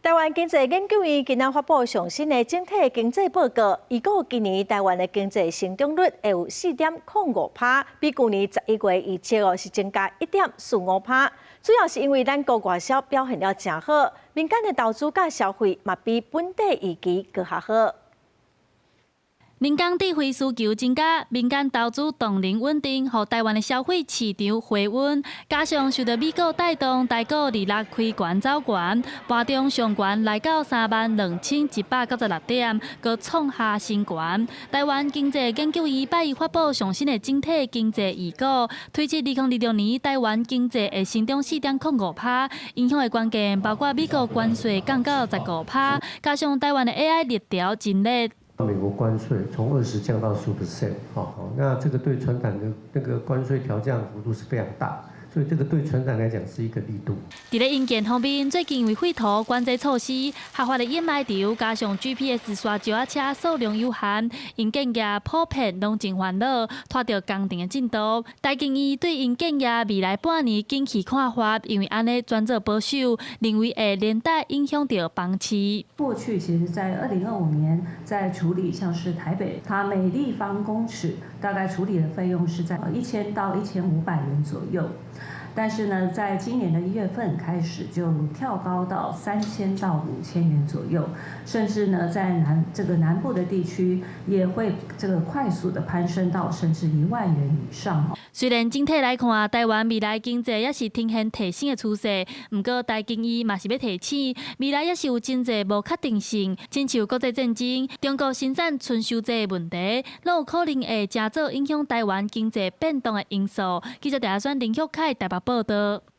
台湾经济研究院今仔发布上新的整体经济报告，预估今年台湾的经济成长率会有4.05%，比去年11月预测是增加1.45%。主要是因为咱国外销表现了真好，民间的投资甲消费嘛比本地预期搁较好。 人工智慧需求增加，民间投资动能稳定，互台湾的消费市场回稳。加上受到美国带动，台股利率开悬走悬，盘中上悬来到32196点，搁创下新悬。台湾经济研究院拜一发布上新的整体经济预估，推测2026年台湾经济会成长4.05%，影响的关键包括美国关税降到15%，加上台湾的 AI 热潮真热。 美国关税从20降到10%，好，那这个对船产的那个关税调降幅度是非常大，所以这个对船产来讲是一个力度。伫咧硬件方面，最近因为废土管制措施，下发的掩埋场加上 GPS 刷石仔车数量有限，因建业普遍拢真烦恼，拖着工程的进度。台建议对因建业未来半年景气看法，因为安尼专做保守，认为会连带影响到房市。过去其实，在2025年，在处理像是台北，它每立方公尺大概处理的费用是在1000到1500元左右。 但是呢，在今年的1月份开始就跳高到3000到5000元左右，甚至呢，在南部的地区也会这个快速的攀升到甚至1万元以上。虽然整体来看，台湾未来经济也是呈现提升的趋势，不过台经院嘛是要提醒，未来也是有真侪无确定性，亲像国际战争、中国生产春收制的问题，都有可能会加做影响台湾经济变动的因素。记者陈亚轩、林旭凯台北报道。